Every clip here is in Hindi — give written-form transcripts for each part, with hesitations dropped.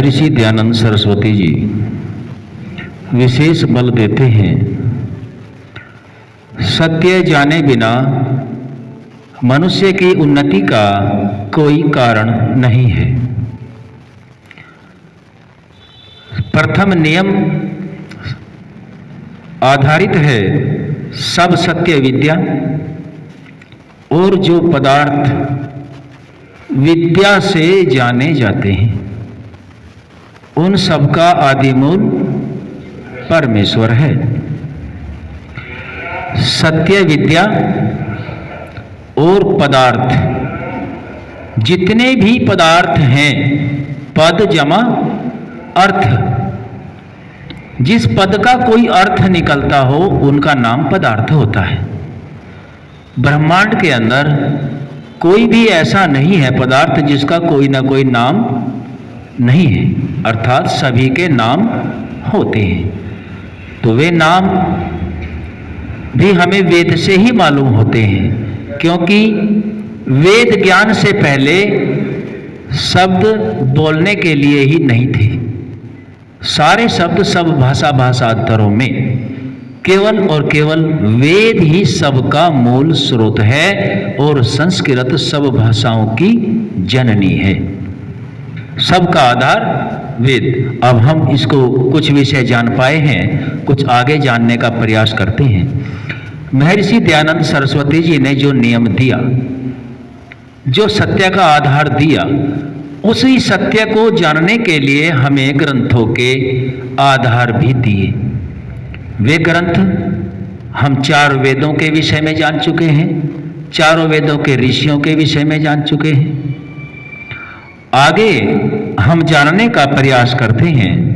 महर्षि दयानंद सरस्वती जी विशेष बल देते हैं, सत्य जाने बिना मनुष्य की उन्नति का कोई कारण नहीं है। प्रथम नियम आधारित है सब सत्य विद्या, और जो पदार्थ विद्या से जाने जाते हैं उन सबका आदिमूल परमेश्वर है। सत्य विद्या और पदार्थ, जितने भी पदार्थ हैं, पद जमा अर्थ, जिस पद का कोई अर्थ निकलता हो उनका नाम पदार्थ होता है। ब्रह्मांड के अंदर कोई भी ऐसा नहीं है पदार्थ जिसका कोई ना कोई नाम नहीं है, अर्थात सभी के नाम होते हैं। तो वे नाम भी हमें वेद से ही मालूम होते हैं, क्योंकि वेद ज्ञान से पहले शब्द बोलने के लिए ही नहीं थे। सारे शब्द सब भाषांतरों में केवल और केवल वेद ही सबका मूल स्रोत है, और संस्कृत सब भाषाओं की जननी है। सबका आधार वेद। अब हम इसको कुछ विषय जान पाए हैं, कुछ आगे जानने का प्रयास करते हैं। महर्षि दयानंद सरस्वती जी ने जो नियम दिया, जो सत्य का आधार दिया, उसी सत्य को जानने के लिए हमें ग्रंथों के आधार भी दिए। वे ग्रंथ हम 4 वेदों के विषय में जान चुके हैं, 4 वेदों के ऋषियों के विषय में जान चुके हैं। आगे हम जानने का प्रयास करते हैं।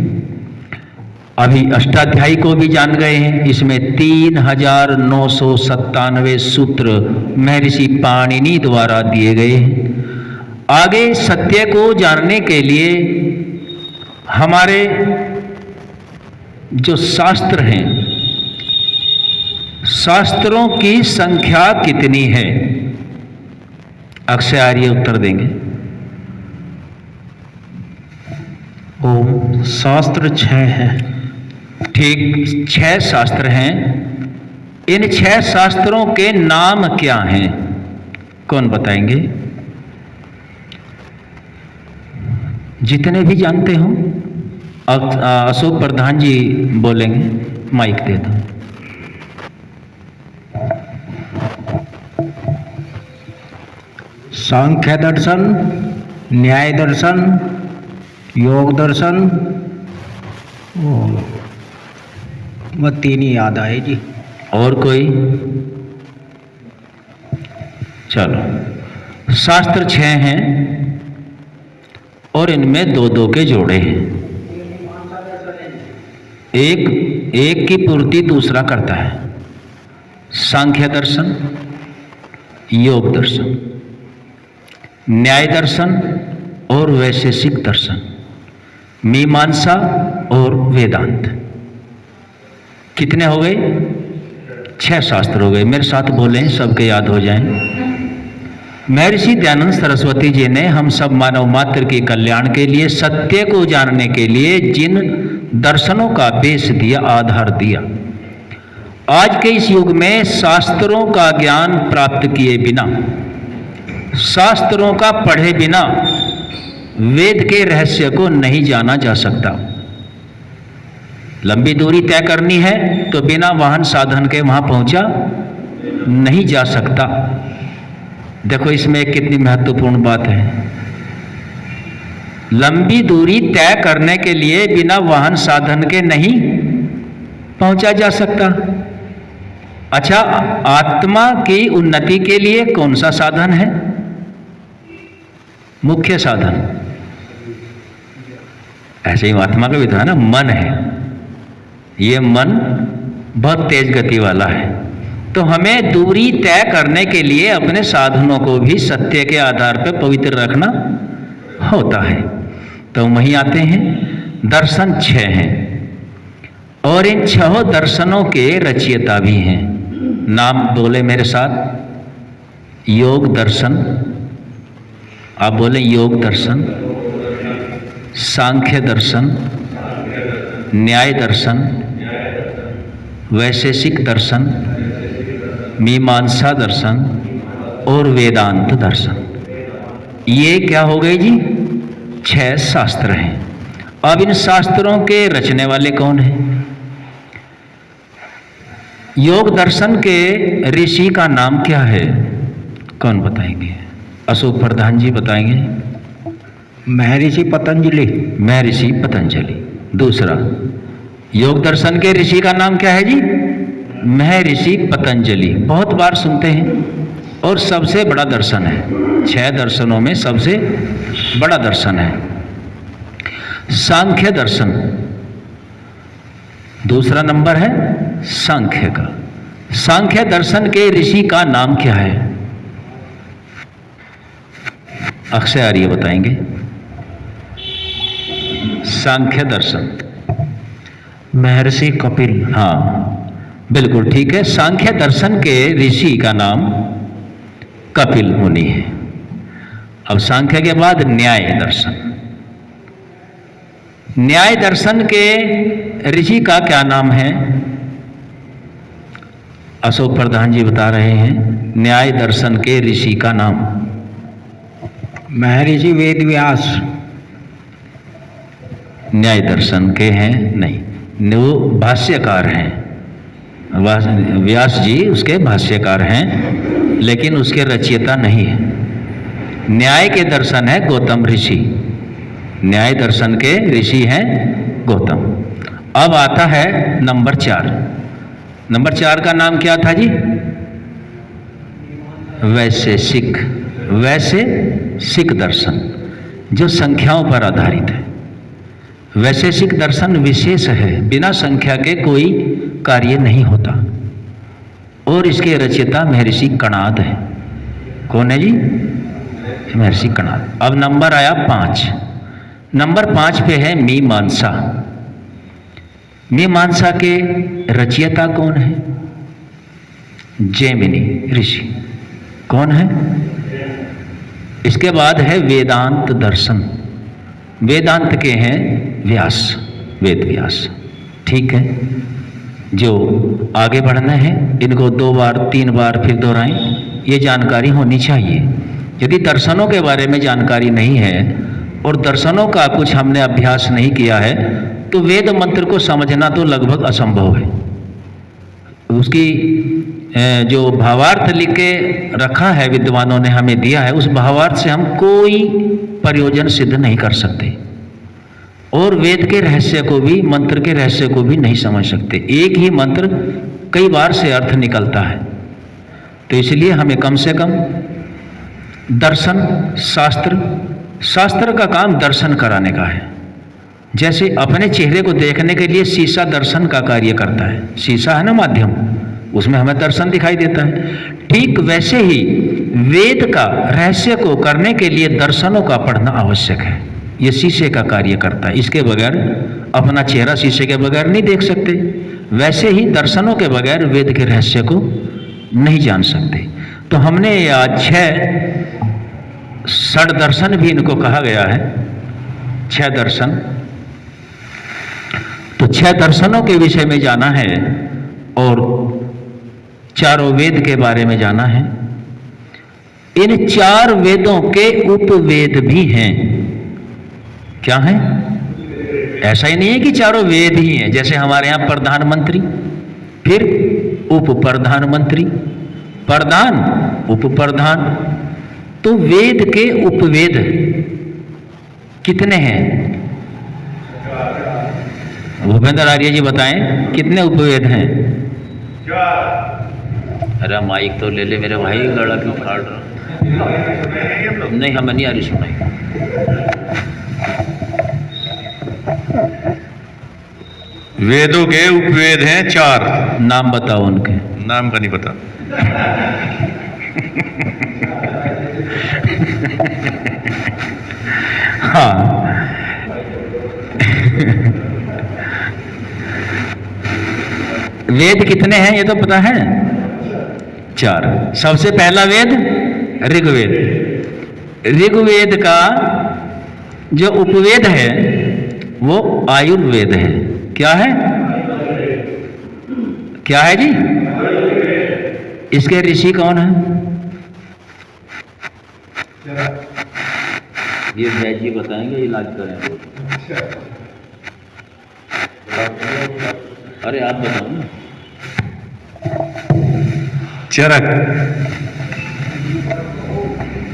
अभी अष्टाध्यायी को भी जान गए हैं। इसमें 3997 सूत्र महर्षि पाणिनि द्वारा दिए गए हैं। आगे सत्य को जानने के लिए हमारे जो शास्त्र हैं, शास्त्रों की संख्या कितनी है? अक्षय आर्य उत्तर देंगे। ओम शास्त्र 6 है। ठीक, 6 शास्त्र हैं। इन 6 शास्त्रों के नाम क्या हैं? कौन बताएंगे? जितने भी जानते हो। अशोक प्रधान जी बोलेंगे, माइक दे दो। सांख्य दर्शन, न्याय दर्शन, योग दर्शन, वह 3 ही याद आए जी। और कोई? चलो, शास्त्र 6 हैं और इनमें 2-2 के जोड़े हैं। एक की पूर्ति दूसरा करता है। सांख्य दर्शन, योग दर्शन, न्याय दर्शन और वैशेषिक दर्शन, मीमांसा और वेदांत। कितने हो गए? 6 शास्त्र हो गए। मेरे साथ बोलें, सबके याद हो जाएं। महर्षि दयानंद सरस्वती जी ने हम सब मानव मात्र के कल्याण के लिए, सत्य को जानने के लिए जिन दर्शनों का बेस दिया, आधार दिया, आज के इस युग में शास्त्रों का ज्ञान प्राप्त किए बिना, शास्त्रों का पढ़े बिना वेद के रहस्य को नहीं जाना जा सकता। लंबी दूरी तय करनी है तो बिना वाहन साधन के वहां पहुंचा नहीं जा सकता। देखो इसमें कितनी महत्वपूर्ण बात है। लंबी दूरी तय करने के लिए बिना वाहन साधन के नहीं पहुंचा जा सकता। अच्छा, आत्मा की उन्नति के लिए कौन सा साधन है? मुख्य साधन ऐसे ही आत्मा का भी तो है ना, मन है। ये मन बहुत तेज गति वाला है, तो हमें दूरी तय करने के लिए अपने साधनों को भी सत्य के आधार पर पवित्र रखना होता है। तो वहीं आते हैं, दर्शन 6 हैं और इन 6 दर्शनों के रचयिता भी हैं। नाम बोले मेरे साथ। योग दर्शन, आप बोले योग दर्शन, सांख्य दर्शन, न्याय दर्शन, वैशेषिक दर्शन, मीमांसा दर्शन और वेदांत दर्शन। ये क्या हो गए जी? 6 शास्त्र हैं। अब इन शास्त्रों के रचने वाले कौन हैं? योग दर्शन के ऋषि का नाम क्या है? कौन बताएंगे? अशोक प्रधान जी बताएंगे। महर्षि पतंजलि। महर्षि पतंजलि। दूसरा, योग दर्शन के ऋषि का नाम क्या है जी? महर्षि पतंजलि। बहुत बार सुनते हैं और सबसे बड़ा दर्शन है, 6 दर्शनों में सबसे बड़ा दर्शन है सांख्य दर्शन। दूसरा नंबर है सांख्य का। सांख्य दर्शन के ऋषि का नाम क्या है? अक्षय आर्य बताएंगे। सांख्य दर्शन महर्षि कपिल। हाँ, बिल्कुल ठीक है। सांख्य दर्शन के ऋषि का नाम कपिल मुनि है। अब सांख्य के बाद न्याय दर्शन। न्याय दर्शन के ऋषि का क्या नाम है? अशोक प्रधान जी बता रहे हैं न्याय दर्शन के ऋषि का नाम। महर्षि वेद व्यास। न्याय दर्शन के हैं नहीं, वो भाष्यकार हैं। व्यास जी उसके भाष्यकार हैं, लेकिन उसके रचयिता नहीं है। न्याय के दर्शन है गौतम ऋषि। न्याय दर्शन के ऋषि हैं गौतम। अब आता है नंबर 4। नंबर 4 का नाम क्या था जी? वैशेषिक। वैशेषिक दर्शन जो संख्याओं पर आधारित है। वैशेषिक दर्शन विशेष है, बिना संख्या के कोई कार्य नहीं होता। और इसके रचयिता महर्षि कणाद है। कौन है जी? महर्षि कणाद। अब नंबर आया 5। नंबर 5 पे है मीमांसा। मीमांसा के रचयिता कौन है? जैमिनी ऋषि। कौन है? इसके बाद है वेदांत दर्शन। वेदांत के हैं व्यास, वेद व्यास। ठीक है, जो आगे बढ़ना है इनको 2 बार 3 बार फिर दोहराएं, ये जानकारी होनी चाहिए। यदि दर्शनों के बारे में जानकारी नहीं है और दर्शनों का कुछ हमने अभ्यास नहीं किया है तो वेद मंत्र को समझना तो लगभग असंभव है। उसकी जो भावार्थ लिख के रखा है विद्वानों ने हमें दिया है, उस भावार्थ से हम कोई प्रयोजन सिद्ध नहीं कर सकते और वेद के रहस्य को भी, मंत्र के रहस्य को भी नहीं समझ सकते। एक ही मंत्र कई बार से अर्थ निकलता है। तो इसलिए हमें कम से कम दर्शन, शास्त्र का काम दर्शन कराने का है। जैसे अपने चेहरे को देखने के लिए शीशा दर्शन का कार्य करता है। शीशा है ना माध्यम, उसमें हमें दर्शन दिखाई देता है। ठीक वैसे ही वेद का रहस्य को करने के लिए दर्शनों का पढ़ना आवश्यक है। ये शीशे का कार्य करता है। इसके बगैर अपना चेहरा षीशे के बगैर नहीं देख सकते। वैसे ही दर्शनों के बगैर वेद के रहस्य को नहीं जान सकते। तो हमने आज 6 षड दर्शन भी इनको कहा गया है, 6 दर्शन। तो 6 दर्शनों के विषय में जाना है और चारों वेद के बारे में जाना है। इन 4 वेदों के उपवेद भी हैं। क्या है? ऐसा ही नहीं है कि चारों वेद ही हैं। जैसे हमारे यहाँ प्रधानमंत्री, फिर उप प्रधानमंत्री, प्रधान, उप प्रधान। तो वेद के उपवेद कितने हैं? भूपेंद्र आर्य जी बताएं कितने उपवेद हैं? 4। अरे माइक तो ले ले मेरे भाई, गला क्यों फाड़ रहा? नहीं, हमें नहीं आ रही सुनाई। वेदों के उपवेद हैं 4। नाम बताओ उनके। नाम का नहीं पता। हाँ वेद कितने हैं ये तो पता है? 4। सबसे पहला वेद ऋग्वेद। ऋग्वेद का जो उपवेद है वो आयुर्वेद है। क्या है? क्या है जी? इसके ऋषि कौन है? ये वैद्य जी बताएंगे, इलाज करेंगे। अरे आप बताओ ना। चरक,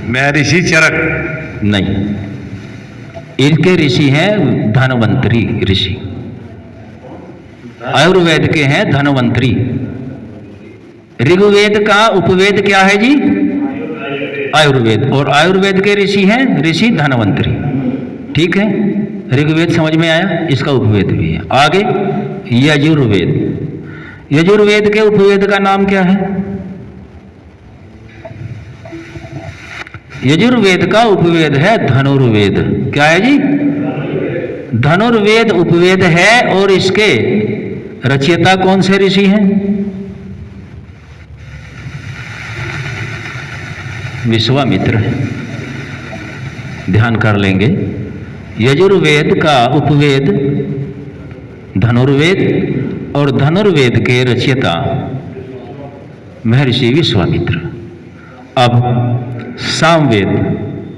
महर्षि चरक। नहीं, इनके ऋषि हैं धन्वंतरी ऋषि। आयुर्वेद के हैं धन्वंतरी। ऋग्वेद का उपवेद क्या है जी? आयुर्वेद। और आयुर्वेद के ऋषि हैं ऋषि धन्वंतरी। ठीक है, ऋग्वेद समझ में आया, इसका उपवेद भी है। आगे यजुर्वेद। यजुर्वेद के उपवेद का नाम क्या है? यजुर्वेद का उपवेद है धनुर्वेद। क्या है जी? धनुर्वेद उपवेद है। और इसके रचयिता कौन से ऋषि हैं? विश्वामित्र है। ध्यान कर लेंगे, यजुर्वेद का उपवेद धनुर्वेद और धनुर्वेद के रचयिता महर्षि विश्वामित्र। अब सामवेद।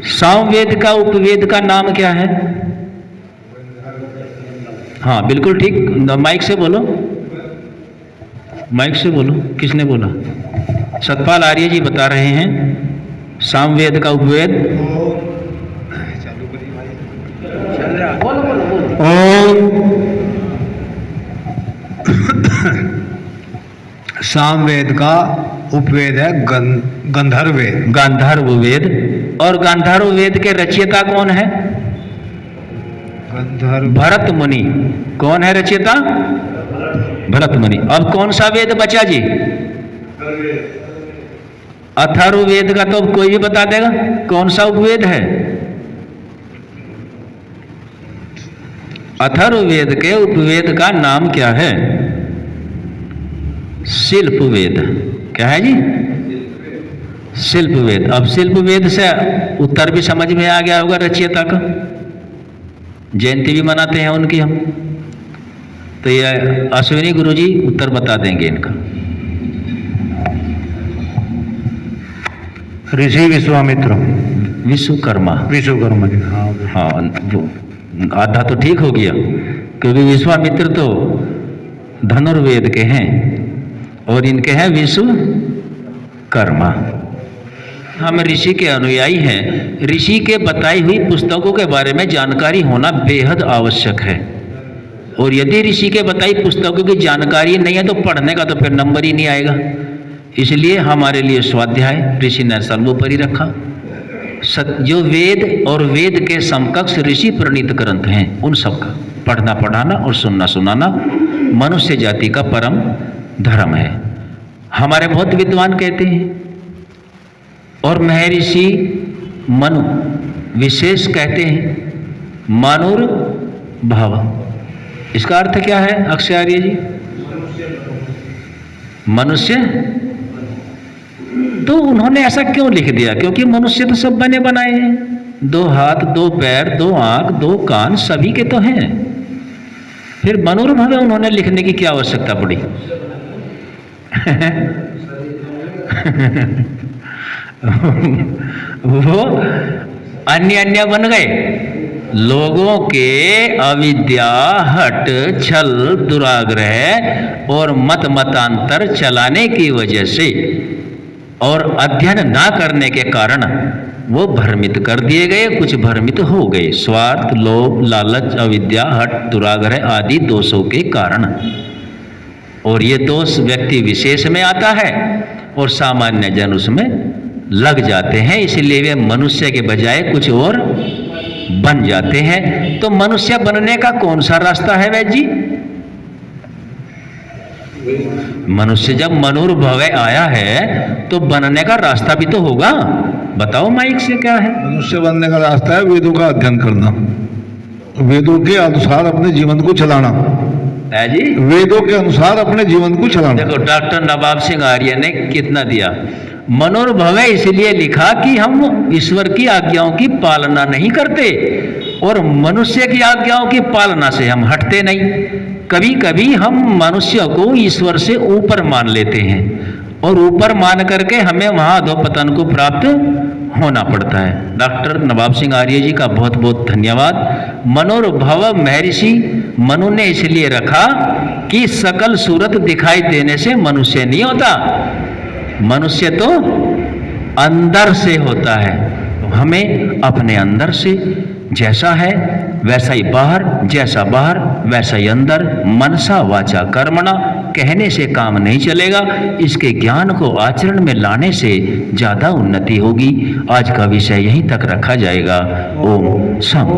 सामवेद का उपवेद का नाम क्या है? हाँ बिल्कुल ठीक, माइक से बोलो, माइक से बोलो। किसने बोला? सतपाल आर्य जी बता रहे हैं सामवेद का उपवेद। सामवेद का उपवेद है गंधर्ववेद। गांधार्व वेद। और गांधार्व वेद के रचयिता कौन है? भरत मुनि। कौन है रचयिता? भरत मुनि। अब कौन सा वेद बचा जी? अथर्ववेद का तो अब कोई भी बता देगा। कौन सा उपवेद है? अथर्ववेद के उपवेद का नाम क्या है? शिल्पवेद। क्या है जी? शिल्पवेद। अब शिल्पवेद से उत्तर भी समझ में आ गया होगा रचयिता का। जयंती भी मनाते हैं उनकी हम। तो ये अश्विनी गुरुजी उत्तर बता देंगे इनका। ऋषि विश्वामित्र। विश्वकर्मा। विश्वकर्मा जी। हाँ, वो आधा तो ठीक हो गया, क्योंकि विश्वामित्र तो धनुर्वेद के हैं और इनके हैं विश्वकर्मा। हम ऋषि के अनुयायी हैं। ऋषि के बताई हुई पुस्तकों के बारे में जानकारी होना बेहद आवश्यक है। और यदि ऋषि के बताई पुस्तकों की जानकारी नहीं है तो पढ़ने का तो फिर नंबर ही नहीं आएगा। इसलिए हमारे लिए स्वाध्याय ऋषि ने सर्वोपरि रखा। जो वेद और वेद के समकक्ष ऋषि प्रणीत ग्रंथ हैं उन सबका पढ़ना पढ़ाना और सुनना सुनाना मनुष्य जाति का परम धर्म है। हमारे बहुत विद्वान कहते हैं। और महर्षि मनु विशेष कहते हैं मनुर्भव। इसका अर्थ क्या है अक्षय आर्य जी? मनुष्य। तो उन्होंने ऐसा क्यों लिख दिया? क्योंकि मनुष्य तो सब बने बनाए हैं। 2 हाथ, 2 पैर, 2 आंख, 2 कान सभी के तो हैं। फिर मनुर्भव उन्होंने लिखने की क्या आवश्यकता पड़ी? वो अन्य अन्य बन गए। लोगों के अविद्या, हट, छल, दुराग्रह और मत मतांतर चलाने की वजह से और अध्ययन ना करने के कारण वो भ्रमित कर दिए गए। कुछ भ्रमित हो गए स्वार्थ, लोभ, लालच, अविद्या, हट, दुराग्रह आदि दोषों के कारण। और ये दोष व्यक्ति विशेष में आता है और सामान्य जन उसमें लग जाते हैं। इसलिए वे मनुष्य के बजाय कुछ और बन जाते हैं। तो मनुष्य बनने का कौन सा रास्ता है वैद्य जी? मनुष्य जब मनुर्भव आया है तो बनने का रास्ता भी तो होगा। बताओ माइक से क्या है? मनुष्य बनने का रास्ता है वेदों का अध्ययन करना, वेदों के अनुसार अपने जीवन को चलाना। है जी? वेदों के अनुसार अपने जीवन को चलाना। देखो डॉक्टर नवाब सिंह आर्य ने कितना दिया। मनुर्भव इसलिए लिखा कि हम ईश्वर की आज्ञाओं की पालना नहीं करते और मनुष्य की आज्ञाओं की पालना से हम हटते नहीं। कभी कभी हम मनुष्य को ईश्वर से ऊपर मान लेते हैं और ऊपर मान करके हमें वहां अधोपतन को प्राप्त होना पड़ता है। डॉक्टर नवाब सिंह आर्य जी का बहुत बहुत धन्यवाद। मनोर्भव महर्षि मनु ने इसलिए रखा कि सकल सूरत दिखाई देने से मनुष्य नहीं होता, मनुष्य तो अंदर से होता है। हमें अपने अंदर से जैसा है वैसा ही बाहर, जैसा बाहर वैसा ही अंदर, मनसा वाचा कर्मणा, कहने से काम नहीं चलेगा, इसके ज्ञान को आचरण में लाने से ज़्यादा उन्नति होगी। आज का विषय यहीं तक रखा जाएगा। ओम सम।